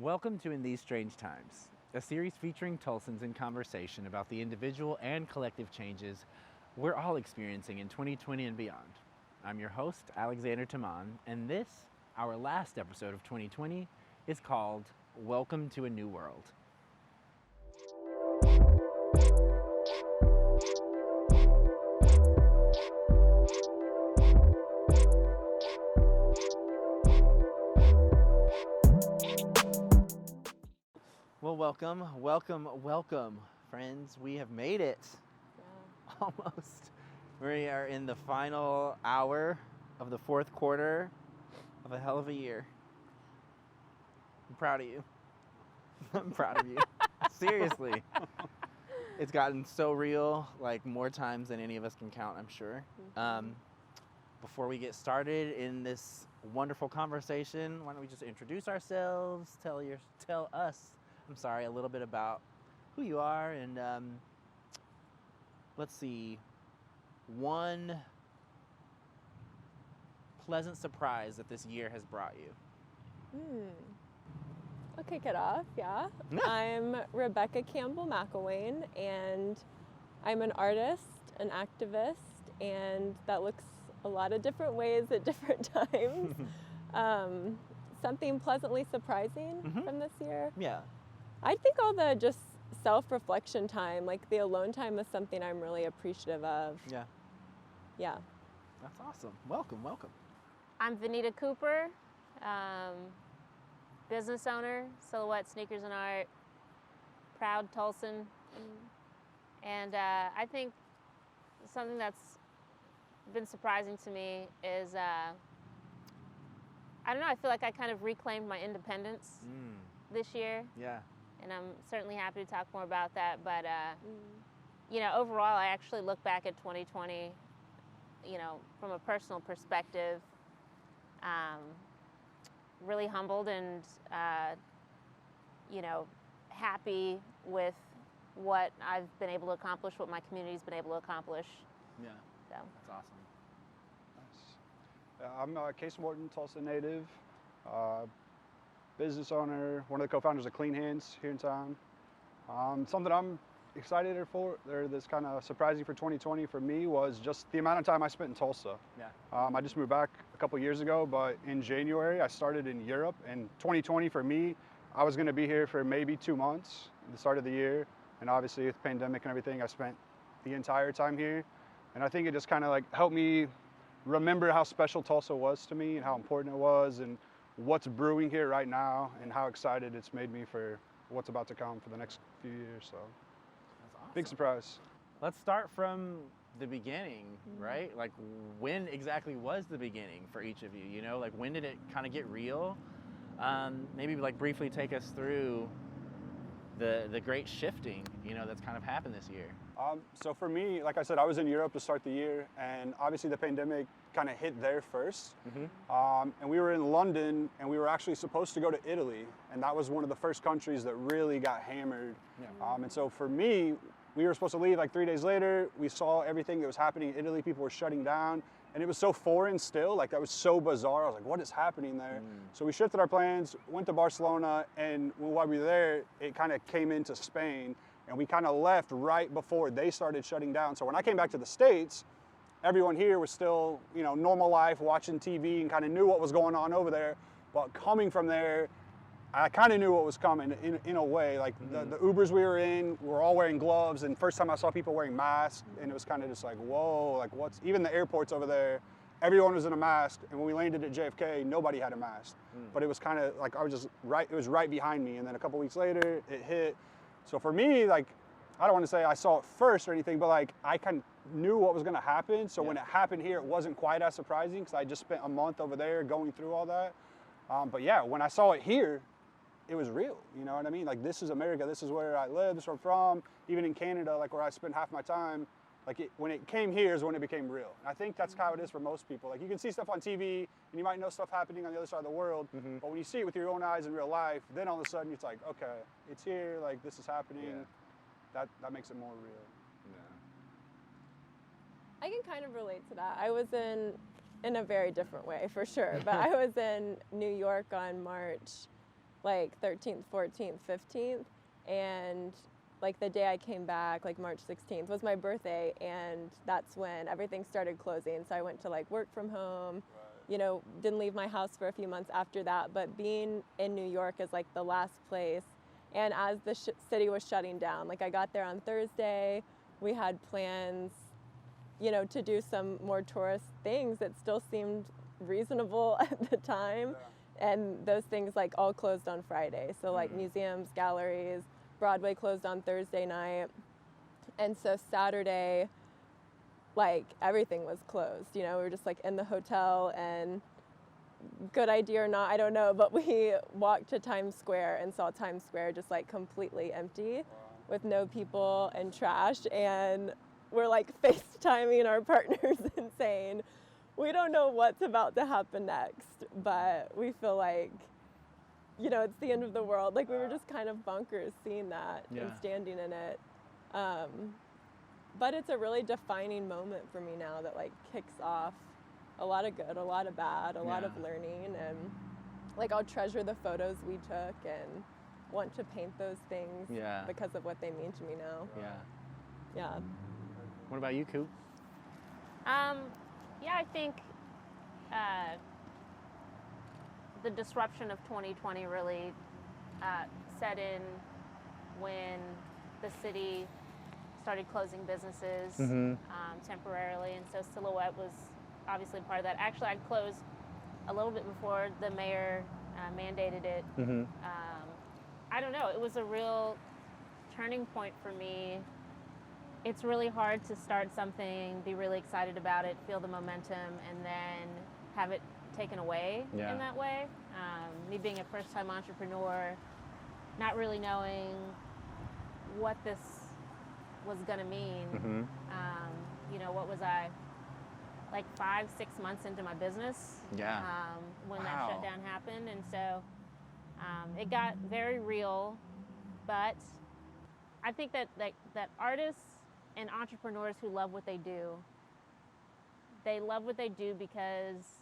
Welcome to In These Strange Times, a series featuring Tulsans in conversation about the individual and collective changes we're all experiencing in 2020 and beyond. I'm your host, Alexander Taman, and this, our last episode of 2020, is called Welcome to a New World. Well, welcome, friends. We have made it. Yeah. Almost. We are in the final hour of the fourth quarter of a hell of a year. I'm proud of you. I'm proud of you. Seriously. It's gotten so real, like more times than any of us can count, I'm sure. Before we get started in this wonderful conversation, why don't we just introduce ourselves, tell us a little bit about who you are, and let's see, one pleasant surprise that this year has brought you. I'll kick it off, yeah. I'm Rebekah Campbell-Mcilwain, and I'm an artist, an activist, and that looks a lot of different ways at different times. Something pleasantly surprising from this year. Yeah. I think all the just self-reflection time, like the alone time, is something I'm really appreciative of. Yeah. Yeah. That's awesome. Welcome. I'm Venita Cooper, business owner, Silhouette Sneakers and Art, proud Tulsan. And I think something that's been surprising to me is, I don't know, I feel like I kind of reclaimed my independence this year. Yeah. And I'm certainly happy to talk more about that. But, you know, overall, I actually look back at 2020, you know, from a personal perspective, really humbled and, you know, happy with what I've been able to accomplish, what my community's been able to accomplish. Yeah. So. That's awesome. I'm Morton, Tulsa native, business owner, one of the co-founders of Clean Hands here in town. Something I'm excited for, or that's kind of surprising for 2020 for me, was just the amount of time I spent in Tulsa. Yeah. I just moved back a couple years ago, but in January I started in Europe, and 2020 for me, I was going to be here for maybe 2 months at the start of the year, and obviously with the pandemic and everything, I spent the entire time here, and I think it just kind of like helped me remember how special Tulsa was to me and how important it was and what's brewing here right now and how excited it's made me for what's about to come for the next few years. So That's awesome. big surprise. Let's start from the beginning, right? Like, when exactly was the beginning for each of you? You know, like, when did it kind of get real? Maybe like briefly take us through the great shifting, you know, that's kind of happened this year. So for me, like I said, I was in Europe to start the year, and obviously the pandemic kind of hit there first. And we were in London, and we were actually supposed to go to Italy, and that was one of the first countries that really got hammered. Yeah. And so for me, we were supposed to leave like 3 days later. We saw everything that was happening in Italy. People were shutting down, and it was so foreign still. Like, that was so bizarre. I was like, what is happening there? So we shifted our plans, went to Barcelona, and while we were there, it kind of came into Spain. And we kind of left right before they started shutting down. So when I came back to the States, everyone here was still, you know, normal life, watching TV, and kind of knew what was going on over there. But coming from there, I kind of knew what was coming in a way. Like the Ubers we were in, were all wearing gloves, and first time I saw people wearing masks, and it was kind of just like, whoa, like what's, even the airports over there, everyone was in a mask, and when we landed at JFK, nobody had a mask. But it was kind of like, I was just right, it was right behind me, and then a couple weeks later, it hit. So for me, like, I don't want to say I saw it first or anything, but like, I kind of knew what was going to happen. So when it happened here, it wasn't quite as surprising because I just spent a month over there going through all that. But yeah, when I saw it here, it was real. You know what I mean? Like, this is America. This is where I live. This is where I'm from. Even in Canada, like where I spend half my time, like when it came here is when it became real. And I think that's how it is for most people. Like, you can see stuff on TV and you might know stuff happening on the other side of the world, but when you see it with your own eyes in real life, then all of a sudden it's like, okay, it's here, like this is happening. That makes it more real. I can kind of relate to that. I was in a very different way, for sure, but I was in New York on March like 13th, 14th, 15th, and like the day I came back, like March 16th, was my birthday, and that's when everything started closing. So I went to like work from home, you know, didn't leave my house for a few months after that. But being in New York is like the last place, and as the city was shutting down, like I got there on Thursday, we had plans, you know, to do some more tourist things that still seemed reasonable at the time. And those things like all closed on Friday. So like museums, galleries, Broadway closed on Thursday night. And so Saturday, like everything was closed. You know, we were just like in the hotel, and good idea or not, I don't know, but we walked to Times Square and saw Times Square just like completely empty with no people and trash. And we're like FaceTiming our partners and saying, we don't know what's about to happen next, but we feel like, you know, it's the end of the world. Like we were just kind of bonkers seeing that and standing in it. But it's a really defining moment for me now that like kicks off a lot of good, a lot of bad, a lot of learning. And like I'll treasure the photos we took and want to paint those things because of what they mean to me now. Yeah. What about you, Coop? Yeah, I think the disruption of 2020 really set in when the city started closing businesses temporarily, and so Silhouette was obviously part of that. Actually, I'd closed a little bit before the mayor mandated it. I don't know, it was a real turning point for me. It's really hard to start something, be really excited about it, feel the momentum, and then have it taken away in that way. Me being a first-time entrepreneur, not really knowing what this was gonna mean. You know, what was I, like 5-6 months into my business when that shutdown happened, and so it got very real. But I think that artists and entrepreneurs who love what they do because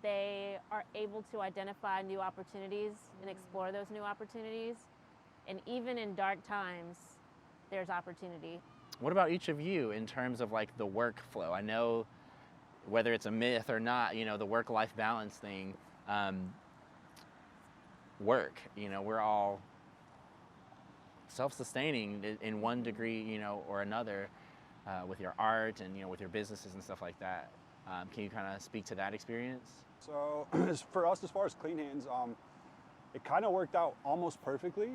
they are able to identify new opportunities and explore those new opportunities. And even in dark times, there's opportunity. What about each of you in terms of like the workflow? I know whether it's a myth or not, you know, the work-life balance thing, work, you know, we're all self-sustaining in one degree, you know, or another, with your art and, you know, with your businesses and stuff like that. Can you kind of speak to that experience? So for us, as far as Clean Hands, it kind of worked out almost perfectly.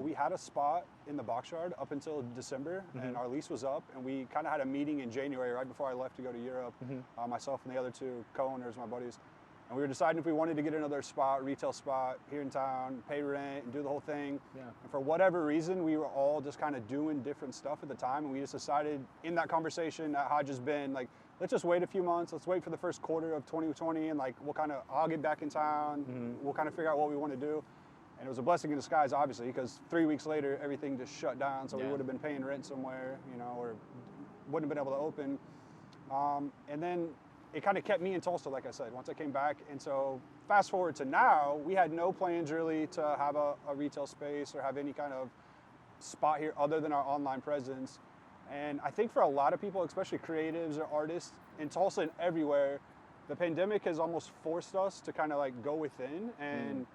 We had a spot in the box yard up until December, and our lease was up, and we kind of had a meeting in January right before I left to go to Europe, myself and the other two co-owners, my buddies. And we were deciding if we wanted to get another spot, retail spot here in town, pay rent, and do the whole thing. And for whatever reason, we were all just kind of doing different stuff at the time. And we just decided in that conversation that had just been like, let's just wait a few months. Let's wait for the first quarter of 2020. And like, I'll get back in town. We'll kind of figure out what we want to do. And it was a blessing in disguise, obviously, because 3 weeks later, everything just shut down. So we would have been paying rent somewhere, you know, or wouldn't have been able to open. And then it kind of kept me in Tulsa, like I said, once I came back. And so fast forward to now, we had no plans really to have a retail space or have any kind of spot here other than our online presence. And I think for a lot of people, especially creatives or artists in Tulsa and everywhere, the pandemic has almost forced us to kind of like go within and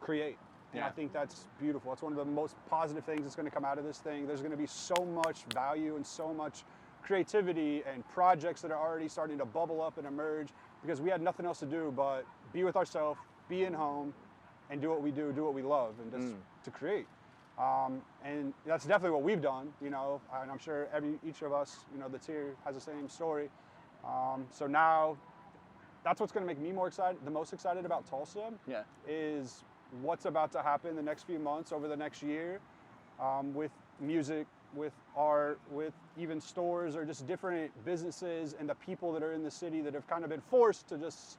create. And I think that's beautiful. That's one of the most positive things that's going to come out of this thing. There's going to be so much value and so much creativity and projects that are already starting to bubble up and emerge because we had nothing else to do but be with ourselves, be in home, and do what we do what we love, and just to create. And that's definitely what we've done, you know, and I'm sure each of us, you know, that's here has the same story. So now that's what's going to make me the most excited about Tulsa is what's about to happen the next few months, over the next year, with music, with art, with even stores or just different businesses and the people that are in the city that have kind of been forced to just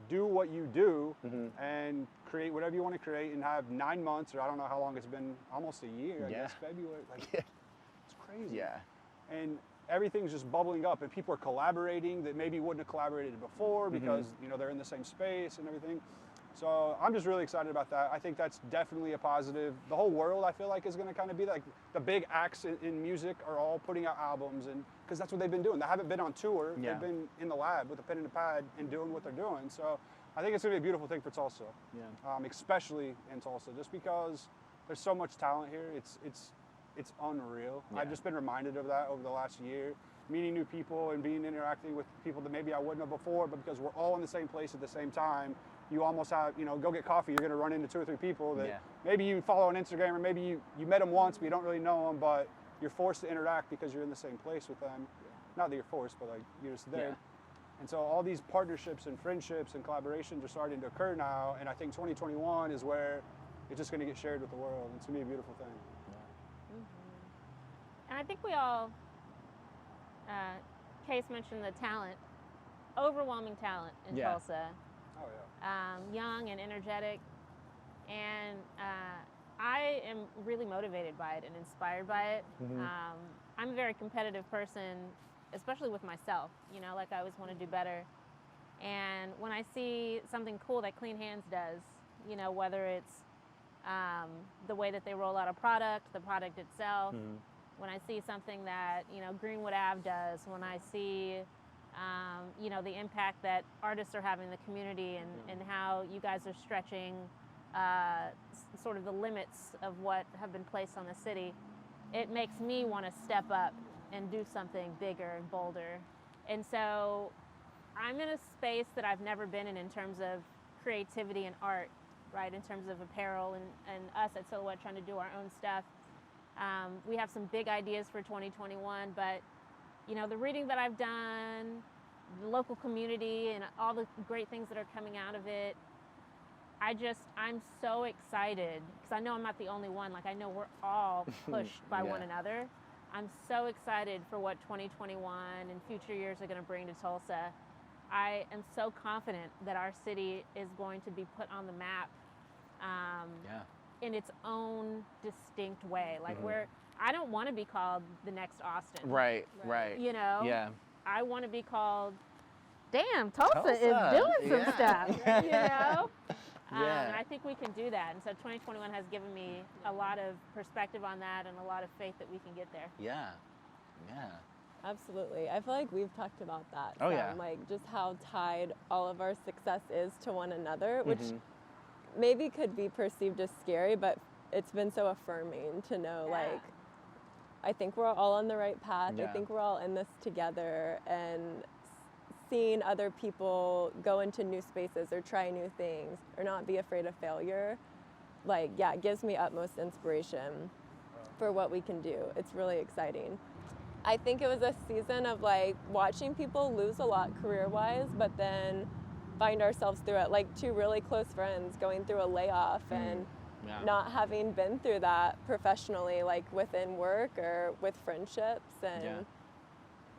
do what you do and create whatever you want to create and have 9 months, or I don't know how long it's been, almost a year, I guess, February. Like, it's crazy. And everything's just bubbling up and people are collaborating that maybe wouldn't have collaborated before because, you know, they're in the same space and everything. So I'm just really excited about that. I think that's definitely a positive. The whole world, I feel like, is going to kind of be like the big acts in music are all putting out albums, and because that's what they've been doing. They haven't been on tour. Yeah. They've been in the lab with a pen and a pad and doing what they're doing. So I think it's going to be a beautiful thing for Tulsa, especially in Tulsa, just because there's so much talent here. It's unreal. Yeah. I've just been reminded of that over the last year, meeting new people and interacting with people that maybe I wouldn't have before, but because we're all in the same place at the same time, you almost have, go get coffee, you're going to run into 2 or 3 people that maybe you follow on Instagram, or maybe you met them once, but you don't really know them, but you're forced to interact because you're in the same place with them. Not that you're forced, but like you're just there. And so all these partnerships and friendships and collaborations are starting to occur now, and I think 2021 is where it's just going to get shared with the world. It's going to be a beautiful thing. And I think we all, Case mentioned the talent, overwhelming talent in Tulsa. Oh, yeah. Young and energetic. And I am really motivated by it and inspired by it. I'm a very competitive person, especially with myself. Like I always want to do better. And when I see something cool that Clean Hands does, whether it's the way that they roll out a product, the product itself, when I see something that, Greenwood Ave does, when I see the impact that artists are having in the community, and how you guys are stretching sort of the limits of what have been placed on the city, it makes me want to step up and do something bigger and bolder. And so I'm in a space that I've never been in terms of creativity and art, right? In terms of apparel and us at Silhouette trying to do our own stuff. We have some big ideas for 2021, but the reading that I've done, the local community, and all the great things that are coming out of it, I'm so excited, because I know I'm not the only one. Like, I know we're all pushed by one another. I'm so excited for what 2021 and future years are going to bring to Tulsa. I am so confident that our city is going to be put on the map in its own distinct way. Like, I don't want to be called the next Austin. Right. Yeah. I want to be called, damn, Tulsa is doing some stuff, And I think we can do that. And so 2021 has given me a lot of perspective on that, and a lot of faith that we can get there. Yeah. Absolutely. I feel like we've talked about that. Oh, yeah. Like, just how tied all of our success is to one another, which maybe could be perceived as scary, but it's been so affirming to know, like, I think we're all on the right path. I think we're all in this together, and seeing other people go into new spaces or try new things or not be afraid of failure, like, it gives me utmost inspiration for what we can do. It's really exciting. I think it was a season of, like, watching people lose a lot career-wise, but then find ourselves through it. Like, 2 really close friends going through a layoff and not having been through that professionally, like within work or with friendships, and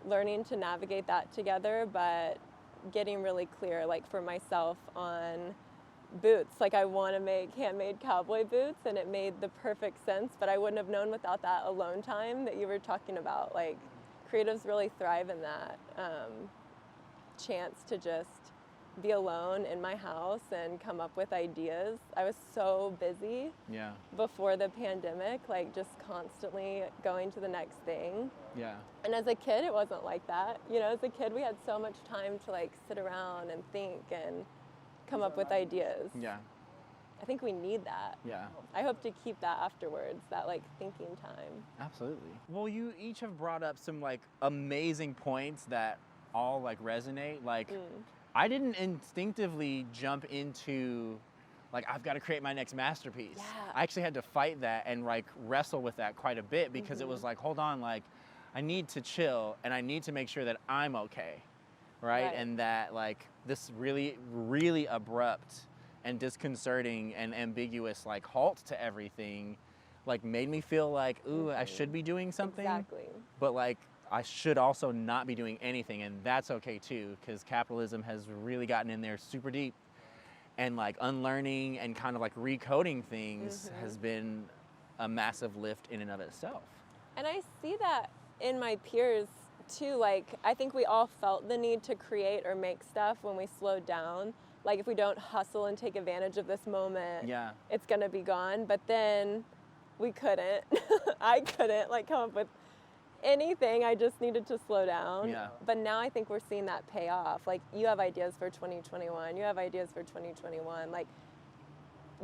learning to navigate that together, but getting really clear, like for myself, on boots. Like, I want to make handmade cowboy boots, and it made the perfect sense, but I wouldn't have known without that alone time that you were talking about. Like, creatives really thrive in that chance to just be alone in my house and come up with ideas. I was so busy before the pandemic, like just constantly going to the next thing. And as a kid, it wasn't like that. As a kid, we had so much time to, like, sit around and think and come up with ideas. I think we need that. I hope to keep that afterwards, that, like, thinking time. Absolutely. Well, you each have brought up some, like, amazing points that all, like, resonate. Like, I didn't instinctively jump into, like, I've got to create my next masterpiece. I actually had to fight that and, like, wrestle with that quite a bit, because it was like, hold on, like, I need to chill, and I need to make sure that I'm okay, right? And that, like, this really, really abrupt and disconcerting and ambiguous, like, halt to everything, like, made me feel like, ooh, I should be doing something. But, like, I should also not be doing anything, and that's okay too, because capitalism has really gotten in there super deep, and, like, unlearning and kind of, like, recoding things has been a massive lift in and of itself. And I see that in my peers too. Like, I think we all felt the need to create or make stuff when we slowed down, like if we don't hustle and take advantage of this moment, Yeah. it's gonna be gone. But then we couldn't. I couldn't like come up with anything. I just needed to slow down. Yeah. But now I think we're seeing that pay off. Like you have ideas for 2021. You have ideas for 2021. Like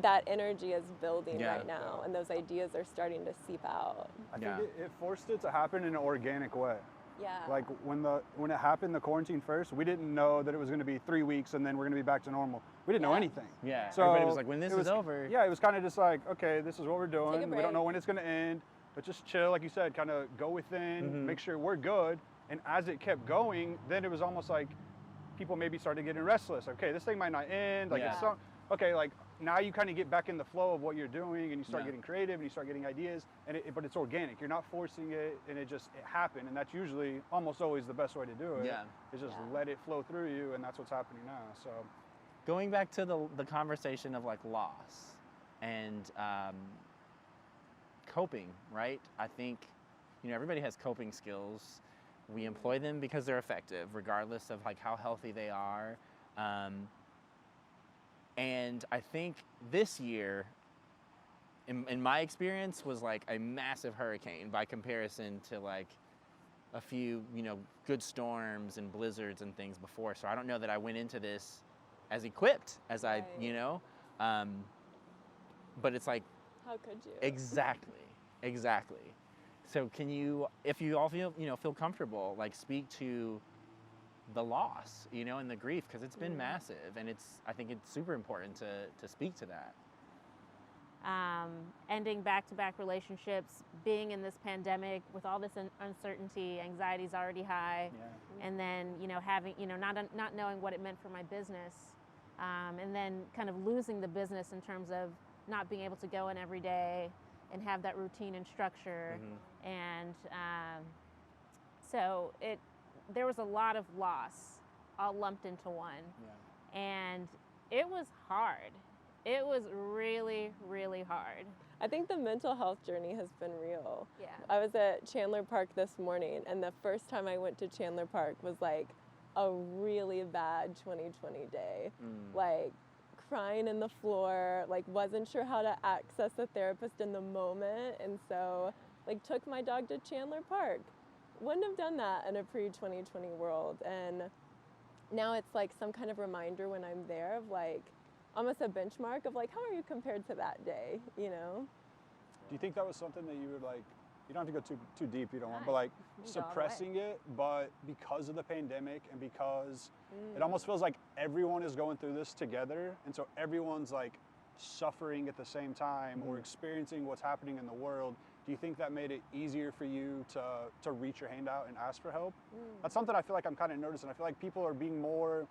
that energy is building Yeah. right now, and those ideas are starting to seep out. I Yeah. think it forced it to happen in an organic way. Yeah. Like when it happened, the quarantine first, we didn't know that it was going to be 3 weeks and then we're going to be back to normal. We didn't know Yeah. anything. Yeah. So Everybody was like, when this it is over. Yeah, it was kind of just like, okay, this is what we're Take a doing. We don't know break. when it's going to end, but just chill, like you said, kind of go within, Mhm. make sure we're good. And as it kept going, then it was almost like people maybe started getting restless. Okay, this thing might not end. Like Yeah. it's so, okay, like now you kind of get back in the flow of what you're doing, and you start Yeah. getting creative, and you start getting ideas. And but it's organic. You're not forcing it, and it happened. And that's usually almost always the best way to do it. Yeah. Is just Yeah. let it flow through you, and that's what's happening now. So Going back to the conversation of like loss and coping, right? I think, everybody has coping skills. We employ them because they're effective, regardless of like how healthy they are. And I think this year, in my experience, was like a massive hurricane by comparison to like a few, good storms and blizzards and things before. So I don't know that I went into this as equipped as Right. but it's like, How could you? exactly. So can you, if you all feel comfortable, like speak to the loss, and the grief, because it's been massive, and I think it's super important to speak to that. Ending back-to-back relationships, being in this pandemic with all this uncertainty, anxiety's already high, and then having not knowing what it meant for my business, and then kind of losing the business in terms of not being able to go in every day and have that routine and structure, and so there was a lot of loss all lumped into one, and it was hard. It was really, really hard. I think the mental health journey has been real. Yeah. I was at Chandler Park this morning, and the first time I went to Chandler Park was like a really bad 2020 day. Like crying in the floor, like wasn't sure how to access a therapist in the moment, and so like took my dog to Chandler Park. Wouldn't have done that in a pre-2020 world, and now it's like some kind of reminder when I'm there of like almost a benchmark of like, how are you compared to that day, Do you think that was something that you would like, you don't have to go too deep, you don't want, but like You can go all the way. suppressing it, but because of the pandemic and because it almost feels like everyone is going through this together, and so everyone's like suffering at the same time or experiencing what's happening in the world, do you think that made it easier for you to reach your hand out and ask for help? That's something I feel like I'm kind of noticing. I feel like people are being more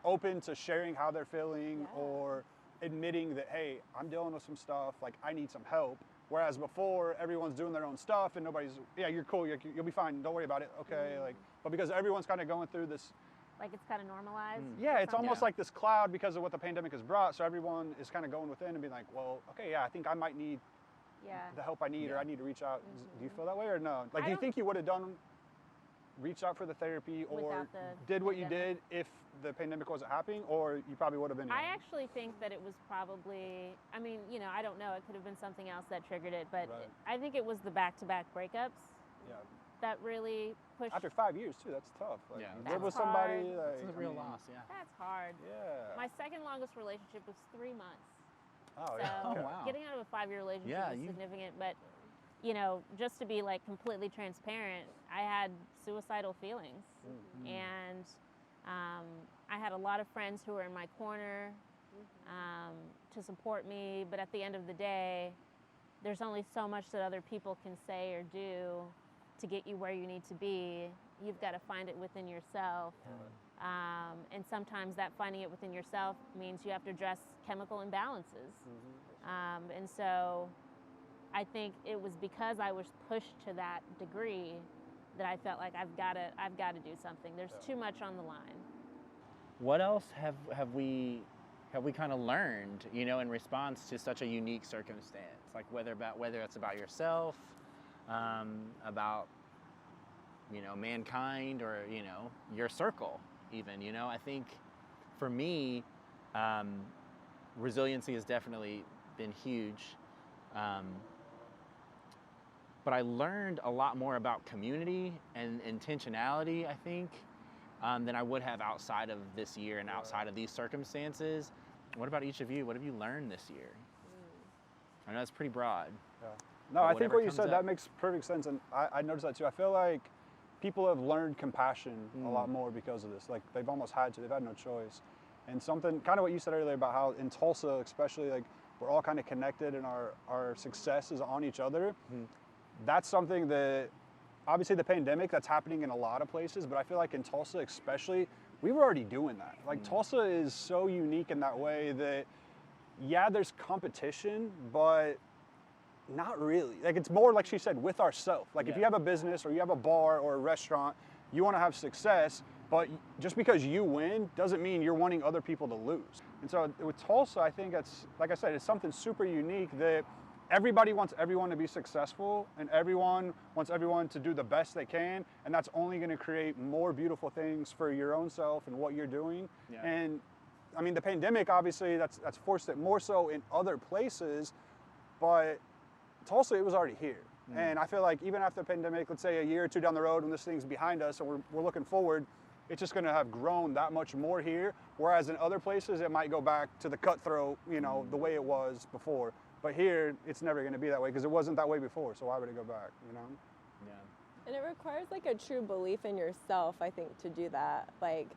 open to sharing how they're feeling or admitting that, hey, I'm dealing with some stuff, like I need some help. Whereas before, everyone's doing their own stuff and nobody's, yeah, you're cool, you'll be fine, don't worry about it, okay. But because everyone's kind of going through this. Like it's kind of normalized. Yeah, it's almost Yeah. like this cloud because of what the pandemic has brought. So everyone is kind of going within and being like, well, okay, yeah, I think I might need the help I need, or I need to reach out. Do you feel that way or no? Like, do you think you would have reached out for the therapy or Without the did what you did pandemic? if the pandemic wasn't happening, or you probably would have been? I actually think that it was probably, I mean, I don't know, it could have been something else that triggered it, but Right. I think it was the back-to-back breakups Yeah. that really pushed. After 5 years too, that's tough. Like, Yeah. you live That's with somebody. hard. Like, It's a I real mean, loss, yeah. That's hard. Yeah. My second longest relationship was 3 months. Oh So yeah. Oh, okay. wow. getting out of a 5-year relationship Yeah, was you- significant, but just to be like completely transparent, I had suicidal feelings, and I had a lot of friends who were in my corner to support me, but at the end of the day, there's only so much that other people can say or do to get you where you need to be. You've got to find it within yourself. And sometimes that finding it within yourself means you have to address chemical imbalances. And so I think it was because I was pushed to that degree that I felt like I've got to do something. There's too much on the line. What else have we kind of learned, in response to such a unique circumstance? Like whether it's about yourself, about mankind, or your circle even. I think for me, Resiliency has definitely been huge. But I learned a lot more about community and intentionality, I think, than I would have outside of this year and outside of these circumstances. What about each of you? What have you learned this year? I know it's pretty broad. Yeah. No, But I think whatever what you comes said, up. that makes perfect sense. And I noticed that too. I feel like people have learned compassion a lot more because of this. Like they've almost had to, they've had no choice. And something, kind of what you said earlier about how in Tulsa, especially, like we're all kind of connected and our success is on each other. That's something that, obviously the pandemic, that's happening in a lot of places, but I feel like in Tulsa especially, we were already doing that. Like Tulsa is so unique in that way that, yeah, there's competition, but not really. Like it's more like she said, with ourselves. Like if you have a business or you have a bar or a restaurant, you want to have success, but just because you win doesn't mean you're wanting other people to lose. And so with Tulsa, I think it's, like I said, it's something super unique that everybody wants everyone to be successful and everyone wants everyone to do the best they can. And that's only going to create more beautiful things for your own self and what you're doing. Yeah. And I mean, the pandemic, obviously, that's forced it more so in other places, but Tulsa, it was already here. And I feel like even after the pandemic, let's say a year or two down the road when this thing's behind us and we're looking forward, it's just going to have grown that much more here. Whereas in other places, it might go back to the cutthroat, you know, the way it was before. But here, it's never going to be that way because it wasn't that way before. So why would it go back, you know? Yeah. And it requires like a true belief in yourself, I think, to do that. Like,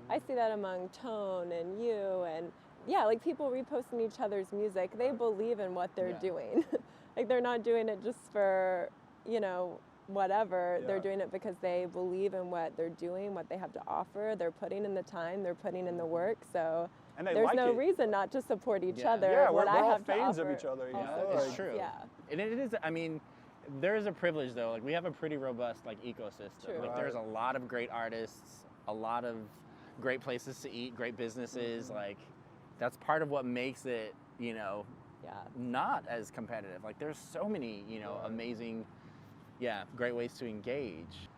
I see that among Tone and you and yeah, like people reposting each other's music. They believe in what they're doing. Like they're not doing it just for, you know, whatever. They're doing it because they believe in what they're doing, what they have to offer. They're putting in the time, they're putting in the work. So And they there's like no it. reason not to support each Yeah. other. Yeah, we're what I all have fans to of offer each other. You also know? It's Like, true. Yeah. And it is, I mean, there is a privilege though. Like we have a pretty robust like ecosystem. True. Like there's a lot of great artists, a lot of great places to eat, great businesses. Like that's part of what makes it, you know, not as competitive. Like there's so many, you know, amazing, great ways to engage.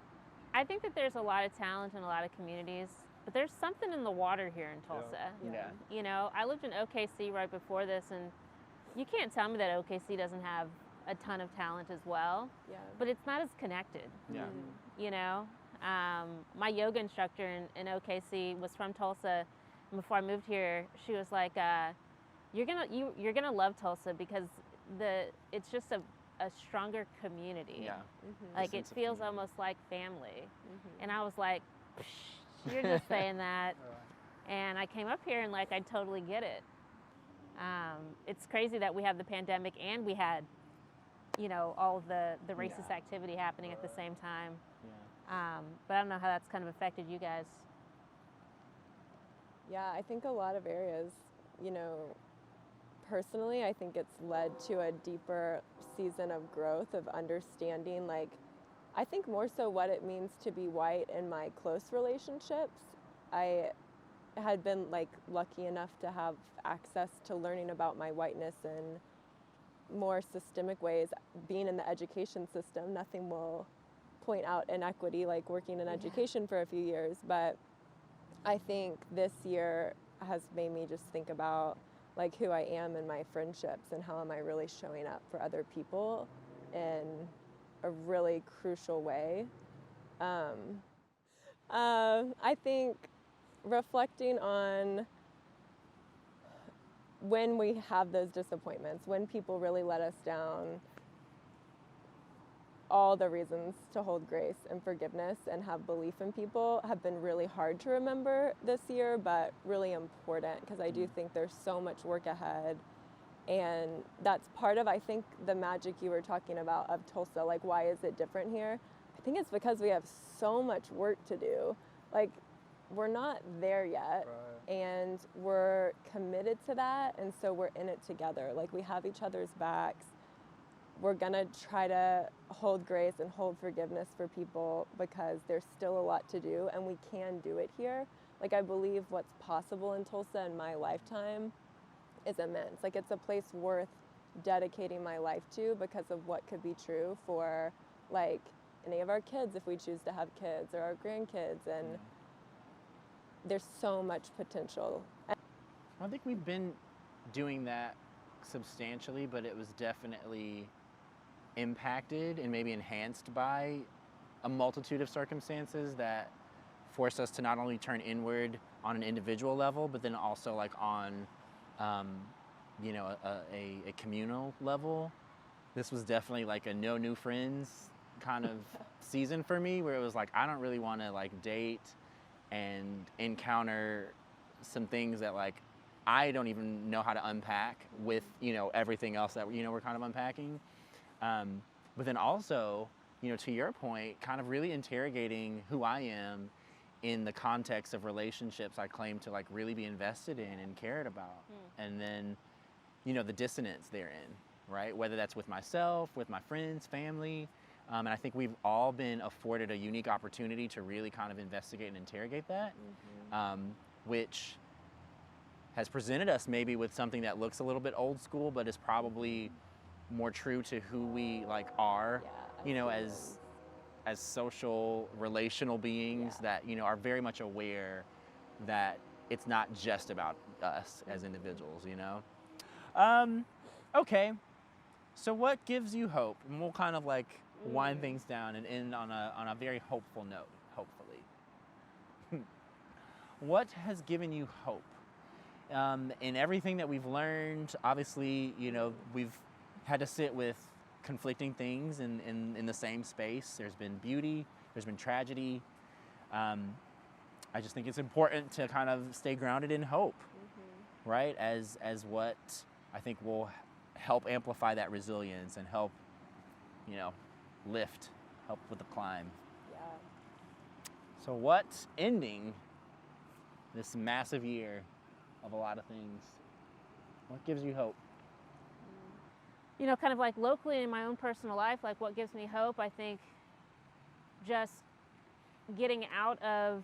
I think that there's a lot of talent in a lot of communities, but there's something in the water here in Tulsa. Yeah. You know, I lived in OKC right before this, and you can't tell me that OKC doesn't have a ton of talent as well, but it's not as connected. Yeah. You know, my yoga instructor in OKC was from Tulsa, and before I moved here, she was like, "You're gonna love Tulsa because it's just a stronger community. Yeah. Like it Sense of feels community. almost like family." And I was like, "Psh, "You're just saying that." And I came up here and like I totally get it. It's crazy that we have the pandemic and we had, you know, all of the racist activity happening at the same time. But I don't know how that's kind of affected you guys. Yeah, I think a lot of areas, you know, personally, I think it's led to a deeper season of growth, of understanding, like, I think more so what it means to be white in my close relationships. I had been, like, lucky enough to have access to learning about my whiteness in more systemic ways. Being in the education system, nothing will point out inequity, like working in education for a few years, but I think this year has made me just think about like who I am in my friendships and how am I really showing up for other people in a really crucial way. I think reflecting on when we have those disappointments, when people really let us down, all the reasons to hold grace and forgiveness and have belief in people have been really hard to remember this year, but really important because I do think there's so much work ahead. And that's part of, I think, the magic you were talking about of Tulsa. Like, why is it different here? I think it's because we have so much work to do. Like, we're not there yet, and we're committed to that, and so we're in it together. Like, we have each other's backs. We're gonna try to hold grace and hold forgiveness for people because there's still a lot to do, and we can do it here. Like, I believe what's possible in Tulsa in my lifetime is immense. Like, it's a place worth dedicating my life to because of what could be true for, like, any of our kids if we choose to have kids, or our grandkids, and there's so much potential. I think we've been doing that substantially, but it was definitely impacted and maybe enhanced by a multitude of circumstances that forced us to not only turn inward on an individual level, but then also like on, you know, a communal level. This was definitely like a no new friends kind of season for me, where it was like, I don't really want to like date and encounter some things that like I don't even know how to unpack with, you know, everything else that, you know, we're kind of unpacking. But then also, you know, to your point, kind of really interrogating who I am in the context of relationships I claim to like really be invested in and cared about. And then, you know, the dissonance therein, right? Whether that's with myself, with my friends, family. And I think we've all been afforded a unique opportunity to really kind of investigate and interrogate that, which has presented us maybe with something that looks a little bit old school, but is probably more true to who we like are, you know, as social, relational beings that, you know, are very much aware that it's not just about us as individuals, you know? Okay, so what gives you hope? And we'll kind of like wind things down and end on a very hopeful note, hopefully. What has given you hope? In everything that we've learned, obviously, you know, we've had to sit with conflicting things in the same space. There's been beauty, there's been tragedy. I just think it's important to kind of stay grounded in hope, right? As what I think will help amplify that resilience and help, you know, help with the climb. Yeah. So what's ending this massive year of a lot of things? What gives you hope? You know, kind of like locally in my own personal life, like what gives me hope, I think just getting out of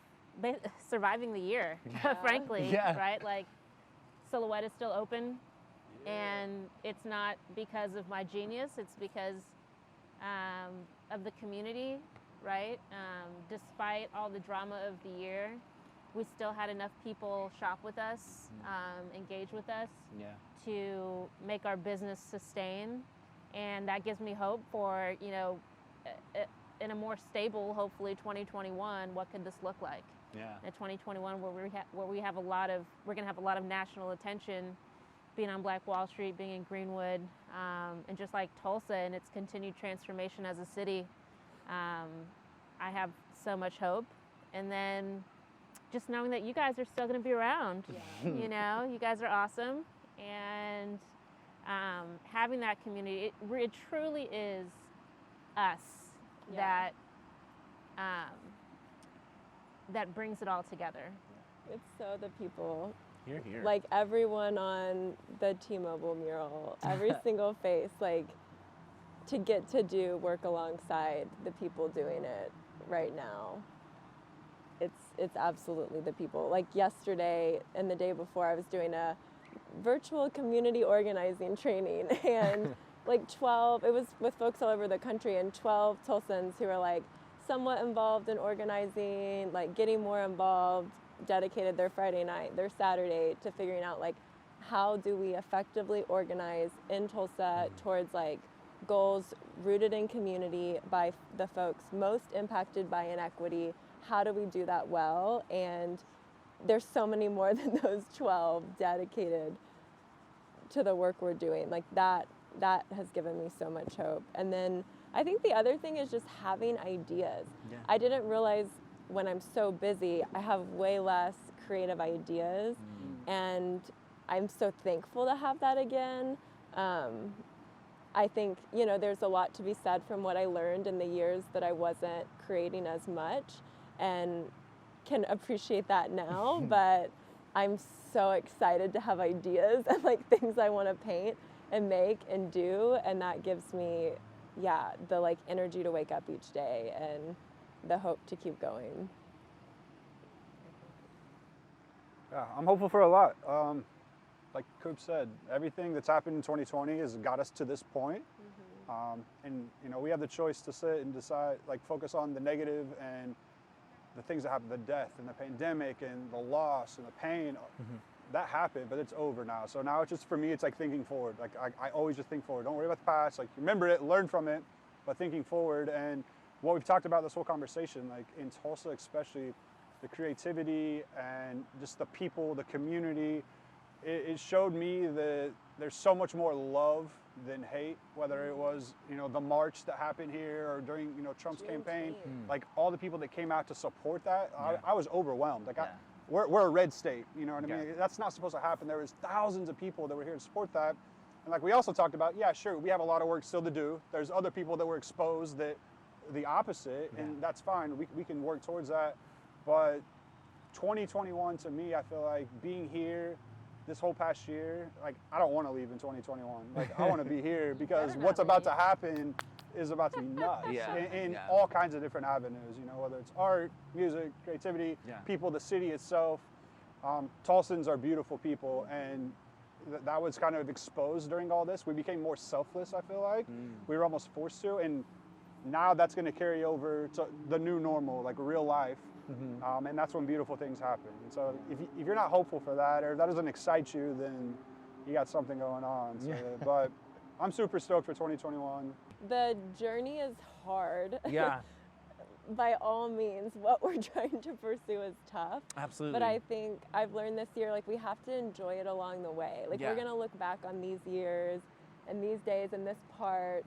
surviving the year, frankly, right? Like Silhouette is still open, and it's not because of my genius, it's because of the community, right? Despite all the drama of the year, we still had enough people shop with us, engage with us, to make our business sustain. And that gives me hope for, you know, in a more stable, hopefully 2021, what could this look like? In 2021, where we're gonna have a lot of national attention, being on Black Wall Street, being in Greenwood, and just like Tulsa and its continued transformation as a city. I have so much hope. And then just knowing that you guys are still going to be around. You know, you guys are awesome. And having that community, it truly is us that brings it all together. It's so the people. Hear, hear. Like everyone on the T-Mobile mural, every single face, like to get to do work alongside the people doing it right now. It's absolutely the people. Like yesterday and the day before, I was doing a virtual community organizing training, and like 12, it was with folks all over the country, and 12 Tulsans who were like somewhat involved in organizing, like getting more involved, dedicated their Friday night, their Saturday to figuring out like how do we effectively organize in Tulsa towards like goals rooted in community by the folks most impacted by inequity. How do we do that well? And there's so many more than those 12 dedicated to the work we're doing. Like that has given me so much hope. And then I think the other thing is just having ideas. I didn't realize when I'm so busy, I have way less creative ideas. And I'm so thankful to have that again. I think, you know, there's a lot to be said from what I learned in the years that I wasn't creating as much, and can appreciate that now. But I'm so excited to have ideas and like things I want to paint and make and do, and that gives me, the like energy to wake up each day and the hope to keep going. Yeah, I'm hopeful for a lot. Like Coop said, everything that's happened in 2020 has got us to this point. And you know, we have the choice to sit and decide, like focus on the negative and the things that happen, the death and the pandemic and the loss and the pain. that happened, but it's over now. So now it's just, for me, it's like thinking forward. Like I always just think forward. Don't worry about the past. Like remember it, learn from it, but thinking forward. And what we've talked about this whole conversation, like in Tulsa especially, the creativity and just the people, the community, it showed me that there's so much more love than hate, whether it was, you know, the march that happened here or during, you know, Trump's campaign, like all the people that came out to support that, I was overwhelmed. Like we're a red state, you know what I mean? That's not supposed to happen. There was thousands of people that were here to support that. And like we also talked about, yeah, sure, we have a lot of work still to do. There's other people that were exposed that the opposite, and that's fine. We can work towards that. But 2021 to me, I feel like being here this whole past year, like I don't want to leave in 2021. Like I want to be here because what's about to happen is about to be nuts in all kinds of different avenues, you know, whether it's art, music, creativity, people, the city itself. Tulsans are beautiful people, and that was kind of exposed during all this. We became more selfless, I feel like. We were almost forced to, and now that's going to carry over to the new normal, like real life. And that's when beautiful things happen. And so if you're not hopeful for that, or if that doesn't excite you, then you got something going on. So, but I'm super stoked for 2021. The journey is hard. Yeah. By all means, what we're trying to pursue is tough. Absolutely. But I think I've learned this year, like we have to enjoy it along the way. Like we're gonna look back on these years and these days and this part,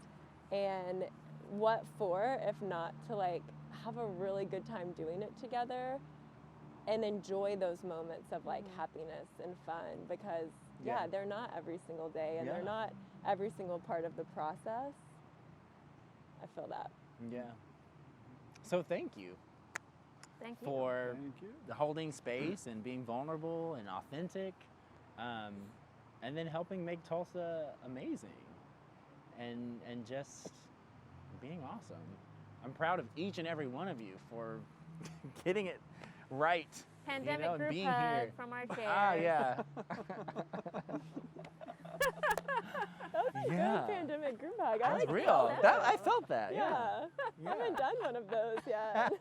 and what for if not to like have a really good time doing it together and enjoy those moments of like happiness and fun, because they're not every single day and they're not every single part of the process. I feel that. Yeah. So thank you. Thank you. For holding space and being vulnerable and authentic, and then helping make Tulsa amazing and just being awesome. I'm proud of each and every one of you for getting it right. Pandemic group being hug here. from our chair. Ah, yeah. Good pandemic group hug. I That's like real. I felt that. Yeah. I haven't done one of those yet.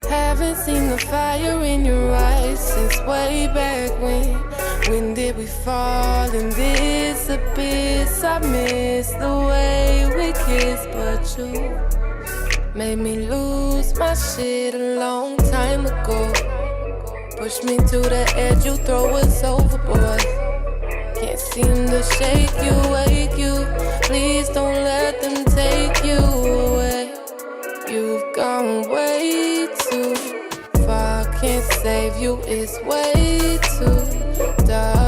Haven't seen the fire in your eyes since way back when. When did we fall in this abyss? I miss the way we kissed, but you made me lose my shit a long time ago. Push me to the edge, you throw us overboard. Can't seem to shake you, wake you. Please don't let them take you away. You've gone way too far. Can't save you, it's way too dark.